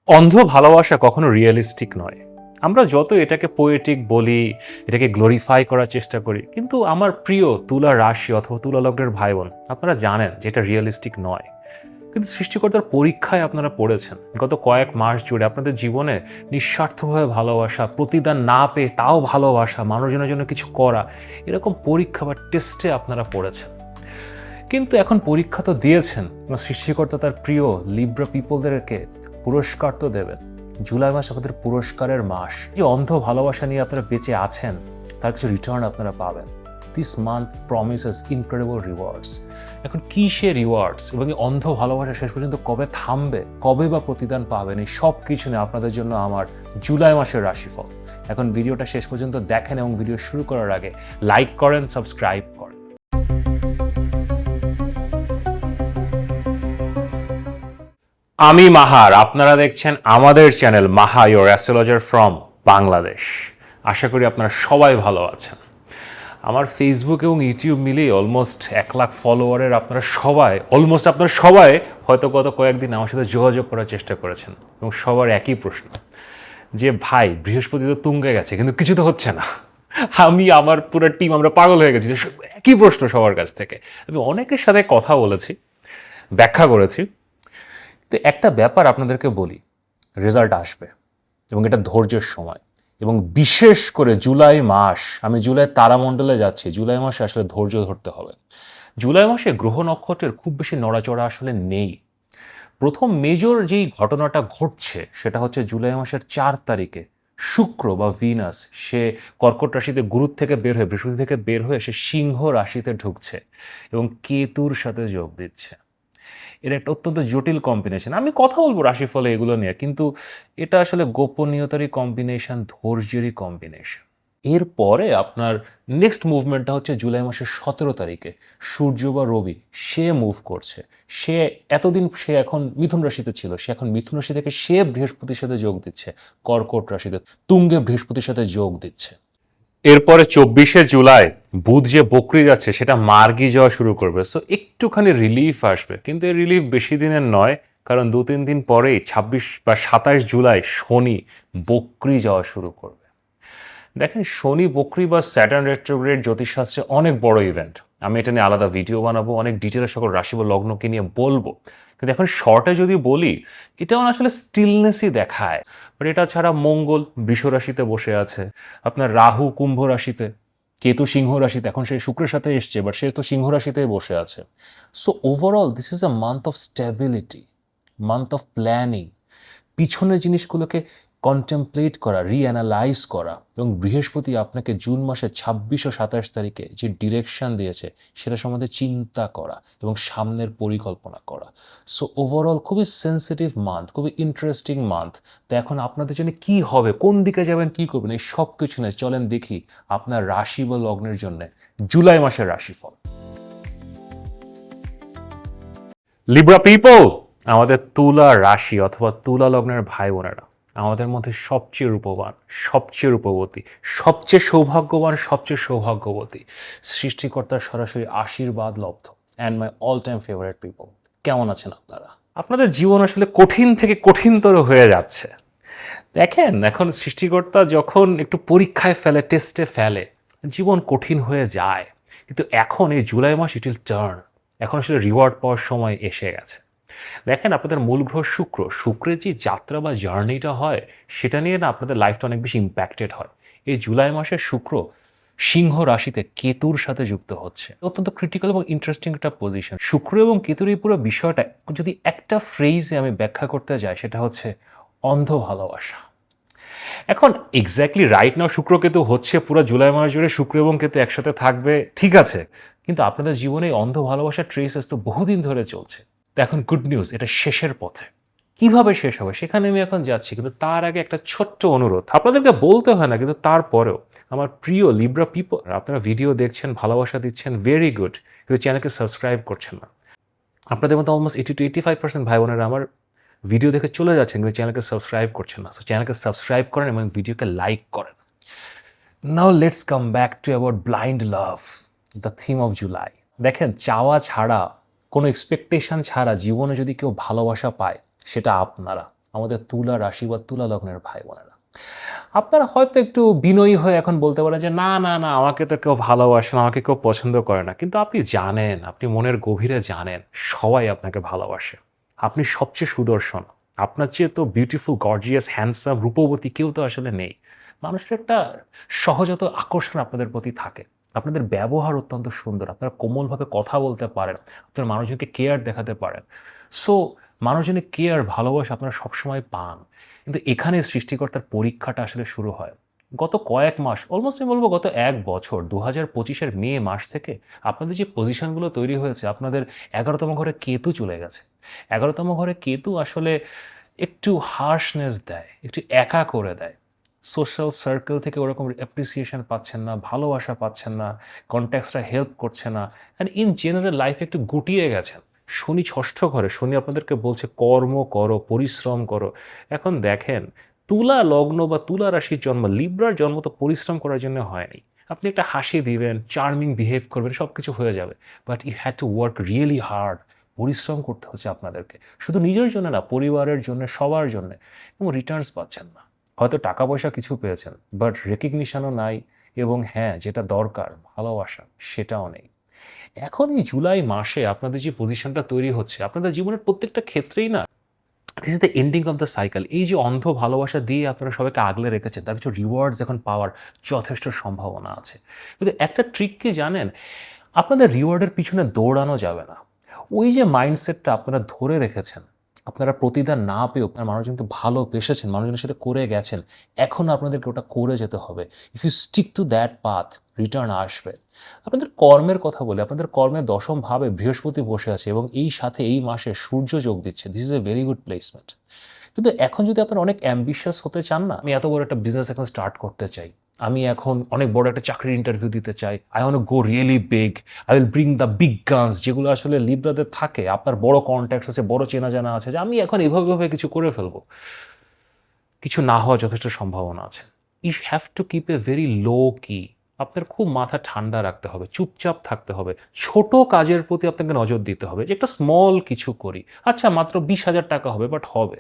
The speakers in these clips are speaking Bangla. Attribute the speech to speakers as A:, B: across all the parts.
A: অন্ধ ভালোবাসা কখনো রিয়েলিস্টিক নয়। আমরা যত এটাকে পোয়েটিক বলি, এটাকে গ্লোরিফাই করার চেষ্টা করি, কিন্তু আমার প্রিয় তুলা রাশি অথবা তুলা লগ্নের ভাই বোন, আপনারা জানেন যে এটা রিয়েলিস্টিক নয়। কিন্তু সৃষ্টিকর্তার পরীক্ষায় আপনারা পড়েছেন গত কয়েক মাস জুড়ে আপনাদের জীবনে নিঃস্বার্থভাবে ভালোবাসা, প্রতিদান না পেয়ে তাও ভালোবাসা, মানুষজনের জন্য কিছু করা, এরকম পরীক্ষা বা টেস্টে আপনারা পড়েছেন। কিন্তু এখন পরীক্ষা তো দিয়েছেন, সৃষ্টিকর্তা তার প্রিয় লিব্রা পিপলদেরকে পুরস্কার তো দেবেন। জুলাই মাস আপনাদের পুরস্কারের মাস। যে অন্ধ ভালোবাসা নিয়ে আপনারা বেঁচে আছেন, তার কিছু রিটার্ন আপনারা পাবেন। This month promises incredible rewards. এখন কি সে রিওয়ার্ডস এবং এই অন্ধ ভালোবাসা শেষ পর্যন্ত কবে থামবে, কবে বা প্রতিদান পাবেন, এই সব কিছু নিয়ে আপনাদের জন্য আমার জুলাই মাসের রাশিফল। এখন ভিডিওটা শেষ পর্যন্ত দেখেন এবং ভিডিও শুরু করার আগে লাইক করেন, সাবস্ক্রাইব করেন। আমি মাহার, আপনারা দেখছেন আমাদের channel Maha your astrologer from Bangladesh. আশা করি আপনারা সবাই ভালো আছেন। আমার ফেসবুক এবং ইউটিউব মিলিয়ে অলমোস্ট 1 লাখ ফলোয়ারের আপনারা সবাই হয়তো গত কয়েকদিন আমার সাথে যোগাযোগ করার চেষ্টা করেছেন এবং সবার একই প্রশ্ন যে ভাই, বৃহস্পতি তো তুঙ্গে গেছে কিন্তু কিছু তো হচ্ছে না। আমার পুরো টিম আমরা পাগল হয়ে গেছি। একই প্রশ্ন সবার কাছ থেকে। আমি অনেকের সাথে কথা বলেছি, ব্যাখ্যা করেছি। তো একটা ব্যাপার আপনাদেরকে বলি, রেজাল্ট আসবে এবং এটা ধৈর্যের সময়। এবং বিশেষ করে জুলাই মাস, আমি জুলাই তারামণ্ডলে যাচ্ছি, জুলাই মাসে আসলে ধৈর্য ধরতে হবে। জুলাই মাসে গ্রহ নক্ষত্রের খুব বেশি নড়াচড়া আসলে নেই। প্রথম মেজর যেই ঘটনাটা ঘটছে সেটা হচ্ছে জুলাই মাসের 4 তারিখে শুক্র বা ভিনাস সে কর্কট রাশিতে গুরু থেকে বের হয়ে, বৃহস্পতি থেকে বের হয়ে সে সিংহ রাশিতে ঢুকছে এবং কেতুর সাথে যোগ দিচ্ছে। এটা একটা অত্যন্ত জটিল কম্বিনেশন। আমি কথা বলবো রাশিফলে এগুলো নিয়ে, কিন্তু এটা আসলে গোপনীয়তারই কম্বিনেশন, ধৈর্যেরই কম্বিনেশন। এরপরে আপনার নেক্সট মুভমেন্টটা হচ্ছে জুলাই মাসের 17 তারিখে সূর্য বা রবি সে মুভ করছে। সে এতদিন সে এখন মিথুন রাশিতে ছিল, সে এখন মিথুন রাশি থেকে সে বৃহস্পতির সাথে যোগ দিচ্ছে কর্কট রাশিতে, তুঙ্গে বৃহস্পতির সাথে যোগ দিচ্ছে। এরপরে 24শে জুলাই বুধ যে বকরি যাচ্ছে সেটা মার্গী যাওয়া শুরু করবে। সো একটুখানি রিলিফ আসবে, কিন্তু এই রিলিফ বেশি দিনের নয়, কারণ 2-3 দিন পরেই 26 বা 27 জুলাই শনি বকরি যাওয়া শুরু করবে। দেখেন, শনি বকরি বা স্যাটার্ন রেট্রোগ্রেড জ্যোতিষশাস্ত্রে অনেক বড় ইভেন্ট। আমি এটা নিয়ে আলাদা ভিডিও বানাবো, অনেক ডিটেলে সকল রাশি বা লগ্নকে নিয়ে বলবো। কিন্তু এখন শর্টে যদি বলি, এটাও আসলে স্টিলনেসই দেখায়। বাট এটা ছাড়া মঙ্গল বৃষ রাশিতে বসে আছে, আপনার রাহু কুম্ভ রাশিতে, কেতু সিংহ রাশিতে, এখন সে শুক্রের সাথে এসছে, বাট সে তো সিংহ রাশিতেই বসে আছে। So overall this is a month of stability, month of planning, পিছনের জিনিসগুলোকে কন্টেমপ্লেট করা, রিঅ্যানালাইজ করা। এবং বৃহস্পতি আপনাকে জুন মাসে 26 ও 27 তারিখে যে ডিরেকশন দিয়েছে সেটা সম্বন্ধে চিন্তা করা এবং সামনের পরিকল্পনা করা। সো ওভারঅল খুবই সেন্সিটিভ মান্থ, খুবই ইন্টারেস্টিং মান্থ। তো এখন আপনাদের জন্য কি হবে, কোন দিকে যাবেন, কি করবেন, এই সব কিছু নিয়ে চলেন দেখি আপনার রাশি বা লগ্নের জন্য জুলাই মাসের রাশিফল। লিব্রা পিপল, আমাদের তুলা রাশি অথবা তুলা লগ্নের ভাই বোনেরা, আমাদের মধ্যে সবচেয়ে রূপবান, সবচেয়ে রূপবতী, সবচেয়ে সৌভাগ্যবান, সবচেয়ে সৌভাগ্যবতী, সৃষ্টিকর্তার সরাসরি আশীর্বাদ লব্ধ and my all time favourite people. কেমন আছেন আপনারা? আপনাদের জীবন আসলে কঠিন থেকে কঠিনতর হয়ে যাচ্ছে। দেখেন, এখন সৃষ্টিকর্তা যখন একটু পরীক্ষায় ফেলে, টেস্টে ফেলে, জীবন কঠিন হয়ে যায়। কিন্তু এখন এই জুলাই মাস ইট উইল টার্ন। এখন আসলে রিওয়ার্ড পাওয়ার সময় এসে গেছে। দেখেন, আপনাদের মূল গ্রহ শুক্র, শুক্রের যে যাত্রা বা জার্নিটা হয় সেটা নিয়ে না আপনাদের লাইফটা অনেক বেশি ইম্প্যাক্টেড হয়। এই জুলাই মাসে শুক্র সিংহ রাশিতে কেতুর সাথে যুক্ত হচ্ছে, অত্যন্ত ক্রিটিক্যাল এবং ইন্টারেস্টিং একটা পজিশন। শুক্র এবং কেতুর এই পুরো বিষয়টা যদি একটা ফ্রেজে আমি ব্যাখ্যা করতে যাই, সেটা হচ্ছে অন্ধ ভালোবাসা। এখন এক্স্যাক্টলি রাইট নাও শুক্র কেতু হচ্ছে, পুরো জুলাই মাস জুড়ে শুক্র এবং কেতু একসাথে থাকবে, ঠিক আছে। কিন্তু আপনাদের জীবনে অন্ধ ভালোবাসার ট্রেসেস তো বহুদিন ধরে চলছে। তো এখন গুড নিউজ, এটা শেষের পথে। কিভাবে শেষ হবে সেখানে আমি এখন যাচ্ছি, কিন্তু তার আগে একটা ছোট্ট অনুরোধ, আপনাদেরকে বলতে হয় না, কিন্তু তারপরেও আমার প্রিয় লিব্রা পিপল, আপনারা ভিডিও দেখছেন, ভালোবাসা দিচ্ছেন, ভেরি গুড, কিন্তু চ্যানেলকে সাবস্ক্রাইব করছেন না। আপনাদের মতো অলমোস্ট 80-85% ভাই বোনেরা আমার ভিডিও দেখে চলে যাচ্ছেন, কিন্তু চ্যানেলকে সাবস্ক্রাইব করছেন না। সো চ্যানেলকে সাবস্ক্রাইব করেন এবং ভিডিওকে লাইক করেন। Now let's come back to about blind love, the theme of July. দেখেন, চাওয়া ছাড়া, কোনো এক্সপেকটেশন ছাড়া জীবনে যদি কেউ ভালোবাসা পায় সেটা আপনারা। আমাদের তুলা রাশি বা তুলা লগ্নের ভাই বোনেরা। আপনারা হয়তো একটু বিনয়ী হয়ে এখন বলতে পারেন যে, "না, না, না, আমাকে তো কেউ ভালোবাসে না, আমাকে কেউ পছন্দ করে না।" কিন্তু আপনি জানেন, আপনি মনের গভীরে জানেন, সবাই আপনাকে ভালোবাসে। আপনি সবচেয়ে সুদর্শন। আপনার চেয়ে তো বিউটিফুল, গর্জিয়াস, হ্যান্ডসাম, রূপবতী কেউ তো আসলে নেই। মানুষের একটা সহজাত আকর্ষণ আপনাদের প্রতি থাকে। আপনাদের ব্যবহার অত্যন্ত সুন্দর। আপনারা কোমলভাবে কথা বলতে পারেন। আপনারা মানুষজনকে কেয়ার দেখাতে পারেন। সো মানুষজনের কেয়ার, ভালোবাসা আপনারা সবসময় পান। কিন্তু এখানে সৃষ্টিকর্তার পরীক্ষাটা আসলে শুরু হয়। গত কয়েক মাস, অলমোস্ট আমি বলব গত ১ বছর ২০২৫ মে মাস থেকে আপনাদের যে পজিশনগুলো তৈরি হয়েছে, আপনাদের ১১তম ঘরে কেতু চলে গেছে। ১১তম ঘরে কেতু আসলে একটু হার্শনেস দেয়, একটু একা করে দেয়। সোশ্যাল সার্কেল থেকে ওরকম অ্যাপ্রিসিয়েশন পাচ্ছেন না, ভালোবাসা পাচ্ছেন না, কনট্যাক্টসরা হেল্প করছে না, অ্যান্ড ইন জেনারেল লাইফে একটু গুটিয়ে গেছেন। শনি ষষ্ঠ ঘরে, শনি আপনাদেরকে বলছে কর্ম করো, পরিশ্রম করো। এখন দেখেন, তুলা লগ্ন বা তুলা রাশির জন্ম, লিব্রার জন্ম তো পরিশ্রম করার জন্য হয়নি। আপনি একটা হাসি দিবেন, চার্মিং বিহেভ করবেন, সব কিছু হয়ে যাবে। But you had to work really hard. পরিশ্রম করতে হচ্ছে আপনাদেরকে, শুধু নিজের জন্য না, পরিবারের জন্য, সবার জন্য, এবং রিটার্নস পাচ্ছেন না। হয়তো টাকা পয়সা কিছু পেয়েছেন, বাট রেকগনিশনও নাই, এবং হ্যাঁ, যেটা দরকার ভালোবাসা, সেটাও নেই। এখন এই জুলাই মাসে আপনাদের যে পজিশনটা তৈরি হচ্ছে, আপনাদের জীবনের প্রত্যেকটা ক্ষেত্রেই না, this is the ending of the cycle. এই যে অন্ধ ভালোবাসা দিয়ে আপনারা সবাইকে আগলে রেখেছেন, তার কিছু রিওয়ার্ডস এখন পাওয়ার যথেষ্ট সম্ভাবনা আছে। কিন্তু একটা ট্রিক কি জানেন? আপনাদের রিওয়ার্ডের পিছনে দৌড়ানো যাবে না। ওই যে মাইন্ডসেটটা আপনারা ধরে রেখেছেন, আপনারা প্রতিদান না পেয়েও আপনারা মানুষজনকে ভালোবেসেছেন, মানুষজনের সাথে করে গেছেন, এখন আপনাদেরকে ওটা করে যেতে হবে। If you stick to that path, return আসবে। আপনাদের কর্মের কথা বলি, আপনাদের কর্মের দশম ভাবে বৃহস্পতি বসে আছে, এবং এই সাথে এই মাসে সূর্য যোগ দিচ্ছে। This is a very good placement. কিন্তু এখন যদি আপনারা অনেক অ্যাম্বিশিয়াস হতে চান না, আমি এত বড় একটা বিজনেস এখন স্টার্ট করতে চাই, আমি এখন অনেক বড় একটা চাকরির ইন্টারভিউ দিতে চাই, I want to go really big, I will bring the big guns, যেগুলো আসলে লিব্রাদের থাকে, আপনার বড় কন্ট্যাক্টস আছে, বড় চেনা জানা আছে, যে আমি এখন এভাবে কিছু করে ফেলবো, কিছু না হওয়ার যথেষ্ট সম্ভাবনা আছে। You have to keep a very low key. আপনার খুব মাথা ঠান্ডা রাখতে হবে, চুপচাপ থাকতে হবে, ছোট কাজের প্রতি আপনাকে নজর দিতে হবে, যে একটা স্মল কিছু করি, আচ্ছা মাত্র ২০,০০০ টাকা হবে, বাট হবে।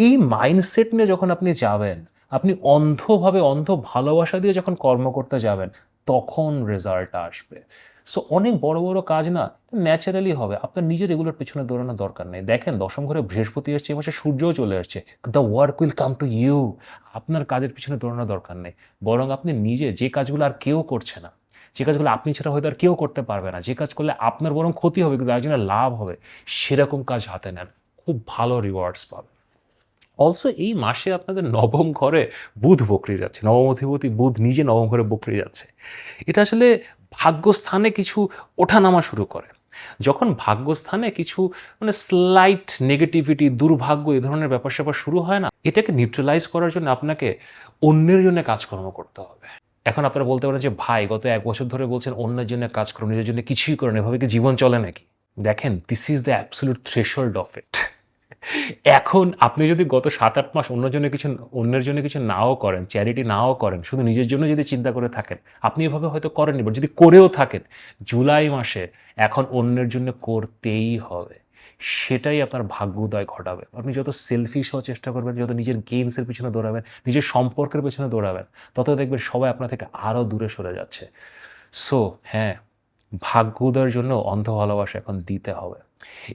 A: এই মাইন্ডসেট নিয়ে যখন আপনি যাবেন, আপনি অন্ধভাবে, অন্ধ ভালোবাসা দিয়ে যখন কর্ম করতে যাবেন, তখন রেজাল্ট আসবে। সো অনেক বড় বড় কাজ না, ন্যাচারালি হবে। আপনার নিজের এগুলোর পেছনে দৌড়ানোর দরকার নেই। দেখেন, দশম ঘরে বৃহস্পতি আসছে, এই মাসে সূর্যও চলে আসছে, the work will come to you. আপনার কাজের পিছনে দৌড়ানোর দরকার নেই, বরং আপনি নিজে যে কাজগুলো আর কেউ করছে না, যে কাজগুলো আপনি ছাড়া হয়তো আর কেউ করতে পারবে না, যে কাজ করলে আপনার বরং ক্ষতি হবে কিন্তু একজনের লাভ হবে, সেরকম কাজ হাতে নেন, খুব ভালো রিওয়ার্ডস পাবেন। অলসো এই মাসে আপনাদের নবম ঘরে বুধ বকরি যাচ্ছে, নবম অধিপতি বুধ নিজে নবম ঘরে বকরি যাচ্ছে। এটা আসলে ভাগ্যস্থানে কিছু ওঠানামা শুরু করে। যখন ভাগ্যস্থানে কিছু মানে স্লাইট নেগেটিভিটি, দুর্ভাগ্য, এই ধরনের ব্যাপার স্যাপার শুরু হয় না, এটাকে নিউট্রালাইজ করার জন্য আপনাকে অন্যের জন্য কাজকর্ম করতে হবে। এখন আপনারা বলতে পারেন যে, ভাই গত ১ বছর ধরে বলছেন অন্যের জন্য কাজ করুন, নিজের জন্য কিছুই করেন, এভাবে কি জীবন চলে নাকি? দেখেন, this is the absolute threshold of it. এখন আপনি যদি গত ৭-৮ মাস অন্যের জন্য কিছু নাও করেন, চ্যারিটি নাও করেন, শুধু নিজের জন্য যদি চিন্তা করে থাকেন, আপনি এভাবে হয়তো করেননি, বাট যদি করেও থাকেন, জুলাই মাসে এখন অন্যের জন্য করতেই হবে। সেটাই আপনার ভাগ্যোদয় ঘটাবে। আপনি যত সেলফিশ হওয়ার চেষ্টা করবেন, যত নিজের গেইনসের পিছনে দৌড়াবেন, নিজের সম্পর্কের পেছনে দৌড়াবেন, তত দেখবেন সবাই আপনার থেকে আরও দূরে সরে যাচ্ছে। সো হ্যাঁ, ভাগ্যোদয়ের জন্য অন্ধ ভালোবাসা এখন দিতে হবে।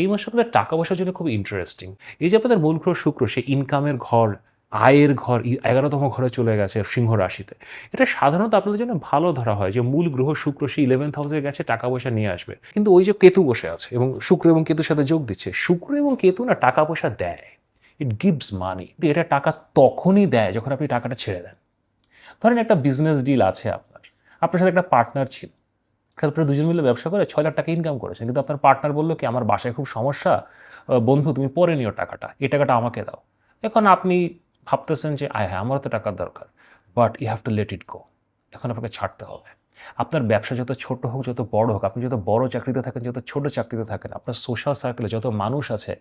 A: এই মাসে আপনাদের টাকা পয়সার জন্য খুব ইন্টারেস্টিং। এই যে আপনাদের মূল গ্রহ শুক্র, সে ইনকামের ঘর, আয়ের ঘর, ১১তম ঘরে চলে গেছে সিংহ রাশিতে। এটা সাধারণত আপনাদের জন্য ভালো ধরা হয় যে মূল গ্রহ শুক্র সে 11th হাউসে গেছে, টাকা পয়সা নিয়ে আসবে। কিন্তু ওই যে কেতু বসে আছে এবং শুক্র এবং কেতুর সাথে যোগ দিচ্ছে, শুক্র এবং কেতু না টাকা পয়সা দেয়, ইট গিভস মানি। এটা টাকা তখনই দেয় যখন আপনি টাকাটা ছেড়ে দেন। ধরেন একটা বিজনেস ডিল আছে আপনার, আপনার সাথে একটা পার্টনার ছিল, তারপরে দুজন মিলে ব্যবসা করে ৬ লাখ টাকা ইনকাম করেছেন, কিন্তু আপনার পার্টনার বললো কি, আমার বাসায় খুব সমস্যা, বন্ধু তুমি পরে নিও টাকাটা, এই টাকাটা আমাকে দাও। এখন আপনি ভাবতেছেন যে হ্যাঁ, আমারও তো টাকার দরকার, but you have to let it go. এখন আপনাকে ছাড়তে হবে। আপনার ব্যবসা যত ছোট হোক, যত বড় হোক, আপনি যত বড় চাকরিতে থাকেন, যত ছোট চাকরিতে থাকেন, আপনার সোশ্যাল সার্কেলে যত মানুষ আছে,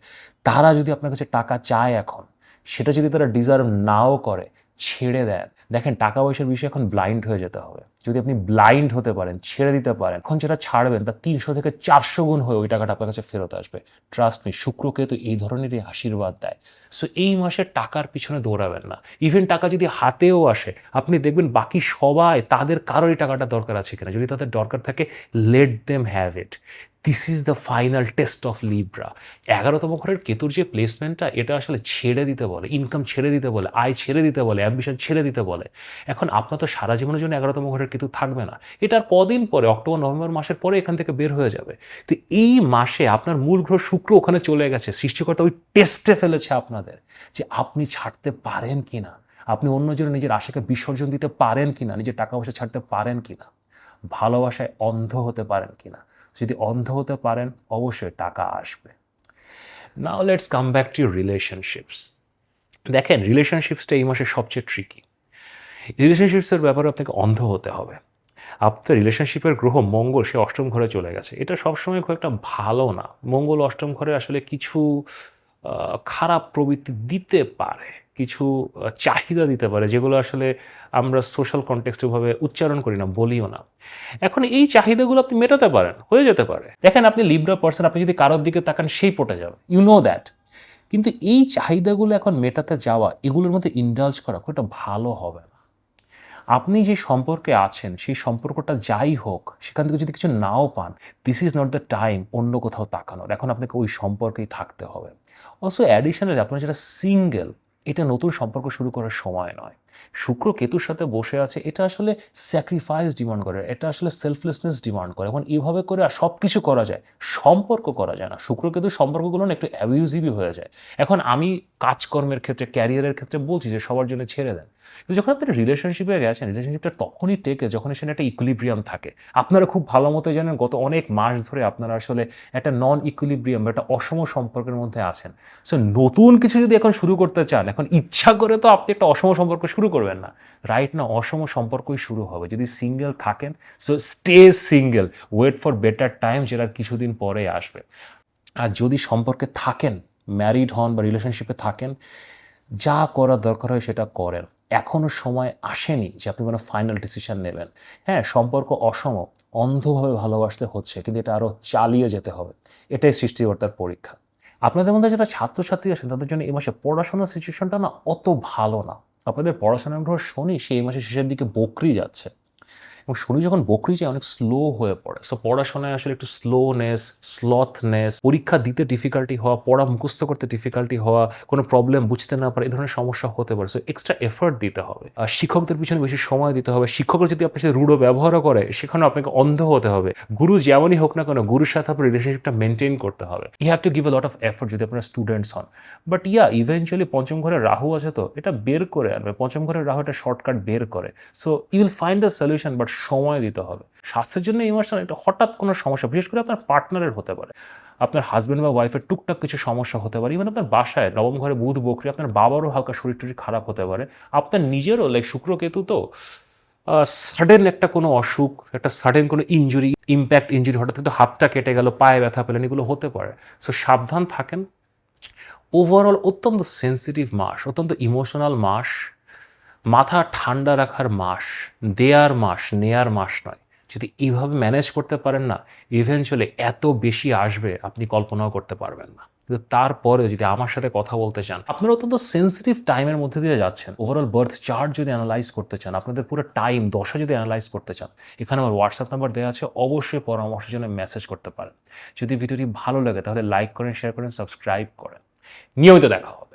A: তারা যদি আপনার কাছে টাকা চায় এখন, সেটা যদি তারা ডিজার্ভ নাও করে, ছেড়ে দেন। দেখেন টাকা পয়সার বিষয়ে এখন ব্লাইন্ড হয়ে যেতে হবে। যদি আপনি ব্লাইন্ড হতে পারেন, ছেড়ে দিতে পারেন, এখন যেটা ছাড়বেন তার 300 থেকে 400 গুণ হয়ে ওই টাকাটা আপনার কাছে ফেরত আসবে। ট্রাস্ট মি, শুক্রকে তো এই ধরনেরই আশীর্বাদ দেয়। সো এই মাসে টাকার পিছনে দৌড়াবেন না। ইভেন টাকা যদি হাতেও আসে, আপনি দেখবেন বাকি সবাই তাদের কারোরই টাকাটা দরকার আছে কিনা, যদি তাদের দরকার থাকে let them have it. This is the final test of Libra. 11তম ঘরের কেতুর যে প্লেসমেন্টটা, এটা আসলে ছেড়ে দিতে বলে, ইনকাম ছেড়ে দিতে বলে, আয় ছেড়ে দিতে বলে, অ্যাম্বিশন ছেড়ে দিতে বলে। এখন আপনার তো সারা জীবনের জন্য 11তম ঘরের কেতু থাকবে না, এটার কদিন পরে অক্টোবর নভেম্বর মাসের পরে এখান থেকে বের হয়ে যাবে। তো এই মাসে আপনার মূল গ্রহ শুক্র ওখানে চলে গেছে, সৃষ্টিকর্তা ওই টেস্টে ফেলেছে আপনাদের যে আপনি ছাড়তে পারেন কিনা, আপনি অন্যজনের নিজের আশাকে বিসর্জন দিতে পারেন কিনা, নিজের টাকা পয়সা ছাড়তে পারেন কিনা, ভালোবাসায় অন্ধ হতে পারেন কিনা। যদি অন্ধ হতে পারেন অবশ্যই টাকা আসবে। Now let's come back to relationships. দেখেন রিলেশনশিপসটা এই মাসে সবচেয়ে ট্রিকি। রিলেশনশিপসের ব্যাপারে আপনাকে অন্ধ হতে হবে। আপনার রিলেশনশিপের গ্রহ মঙ্গল, সে অষ্টম ঘরে চলে গেছে। এটা সবসময় খুব একটা ভালো না। মঙ্গল অষ্টম ঘরে আসলে কিছু খারাপ প্রবৃত্তি দিতে পারে, কিছু চাহিদা দিতে পারে, যেগুলো আসলে আমরা সোশ্যাল কনটেক্সটে ভাবে উচ্চারণ করি না, বলিও না। এখন এই চাহিদাগুলো আপনি মেটাতে পারেন, হয়ে যেতে পারে। দেখেন আপনি লিব্রা পার্সন, আপনি যদি কারোর দিকে তাকান সেই পটে যাবে, ইউ নো দ্যাট। কিন্তু এই চাহিদাগুলো এখন মেটাতে যাওয়া, এগুলোর মধ্যে ইন্ডালজ করা খুব একটা ভালো হবে না। আপনি যে সম্পর্কে আছেন সেই সম্পর্কটা যাই হোক, সেখান থেকে যদি কিছু নাও পান, this is not the time অন্য কোথাও তাকানোর। এখন আপনাকে ওই সম্পর্কেই থাকতে হবে। অলসো অ্যাডিশনালি আপনার যারা সিঙ্গেল, এটা নতুন সম্পর্ক শুরু করার সময় নয়। শুক্র কেতুর সাথে বসে আছে, এটা আসলে স্যাক্রিফাইস ডিমান্ড করে, এটা আসলে সেলফলেসনেস ডিমান্ড করে। এখন এভাবে করে আর সব কিছু করা যায়, সম্পর্ক করা যায় না। শুক্র কেতুর সম্পর্কগুলো না একটু অ্যাবিউজিভই হয়ে যায়। এখন আমি কাজকর্মের ক্ষেত্রে, ক্যারিয়ারের ক্ষেত্রে বলছি যে সবার জন্য ছেড়ে দেন, কিন্তু যখন আপনি রিলেশনশিপে গেছেন, রিলেশনশিপটা তখনই টেকে যখন সেখানে একটা ইকুইলিব্রিয়াম থাকে। আপনারা খুব ভালো মতো জানেন গত অনেক মাস ধরে আপনারা আসলে একটা নন ইকুইলিব্রিয়াম বা একটা অসম সম্পর্কের মধ্যে আছেন। সো নতুন কিছু যদি এখন শুরু করতে চান, এখন ইচ্ছা করে তো আপনি একটা অসম সম্পর্ক শুরু করবেন না, রাইট না? অসম সম্পর্কই শুরু হবে। যদি সিঙ্গেল থাকেন, so stay single, wait for better time, যেটা কিছুদিন পরে আসবে। আর যদি সম্পর্কে থাকেন, ম্যারিড হন বা রিলেশনশিপে থাকেন, যা করার দরকার হয় সেটা করেন। এখনও সময় আসেনি যে আপনি কোনো ফাইনাল ডিসিশন নেবেন। হ্যাঁ, সম্পর্ক অসম, অন্ধভাবে ভালোবাসতে হচ্ছে, কিন্তু এটা আরও চালিয়ে যেতে হবে। এটাই সৃষ্টিকর্তার পরীক্ষা। আপনাদের মধ্যে যারা ছাত্রছাত্রী আছেন, তাদের জন্য এই মাসে পড়াশোনার সিচুয়েশনটা না অত ভালো না। আপনাদের পড়াশোনার গ্রহ শনি সেই মাসে শেষের দিকে বকরি যাচ্ছে, এবং শনি যখন বকরি যায় অনেক স্লো হয়ে পড়ে। সো পড়াশোনায় আসলে একটু স্লোনেস, স্লথনেস, পরীক্ষা দিতে ডিফিকাল্টি হওয়া, পড়া মুখস্থ করতে ডিফিকাল্টি হওয়া, কোনো প্রবলেম বুঝতে না পারে, এই ধরনের সমস্যা হতে পারে। সো এক্সট্রা এফর্ট দিতে হবে। আর শিক্ষকদের পিছনে বেশি সময় দিতে হবে। শিক্ষকরা যদি আপনার সাথে রূঢ় ব্যবহারও করে, সেখানে আপনাকে অন্ধ হতে হবে। গুরু যেমনই হোক না কেন, গুরুর সাথে আপনার রিলেশনশিপটা মেনটেন করতে হবে। You have to give a lot of effort যদি আপনারা স্টুডেন্টস হন। বাট ইভেনচুয়ালি পঞ্চম ঘরে রাহু আছে, তো এটা বের করে আনবে। পঞ্চম ঘরের রাহু একটা শর্টকাট বের করে। So you will find a solution, but সময় দিতে হবে। স্বাস্থ্যের জন্য এই মাসে একটা হঠাৎ কোনো সমস্যা, বিশেষ করে আপনার পার্টনারের হতে পারে, আপনার হাজব্যান্ড বা ওয়াইফের টুকটাক কিছু সমস্যা হতে পারে। ইভেন আপনার বাসায় নবম ঘরে বুধ বকরি, আপনার বাবারও হালকা শরীর টরীর খারাপ হতে পারে। আপনার নিজেরও শুক্র কেতু তো সাডেন একটা কোনো অসুখ, একটা সাডেন কোনো ইঞ্জুরি, ইম্প্যাক্ট ইঞ্জুরি, হঠাৎ কিন্তু হাতটা কেটে গেল, পায়ে ব্যথা পেলেন, এগুলো হতে পারে। সো সাবধান থাকেন। ওভারঅল অত্যন্ত সেন্সিটিভ মাস, অত্যন্ত ইমোশনাল মাস, মাথা ঠান্ডা রাখার মাস, দেয়ার মাস, নেয়ার মাস নয়। যদি এইভাবে ম্যানেজ করতে পারেন না, ইভেনচুয়ালি এত বেশি আসবে আপনি কল্পনাও করতে পারবেন না। কিন্তু তারপরে যদি আমার সাথে কথা বলতে চান, আপনারা অত্যন্ত সেন্সিটিভ টাইমের মধ্যে দিয়ে যাচ্ছেন। ওভারঅল বার্থ চার্ট যদি অ্যানালাইজ করতে চান, আপনাদের পুরো টাইম দশা যদি অ্যানালাইজ করতে চান, এখানে আমার হোয়াটসঅ্যাপ নাম্বার দেওয়া আছে, অবশ্যই পরামর্শের জন্য মেসেজ করতে পারেন। যদি ভিডিওটি ভালো লাগে তাহলে লাইক করেন, শেয়ার করেন, সাবস্ক্রাইব করেন। নিয়মিত দেখা হবে।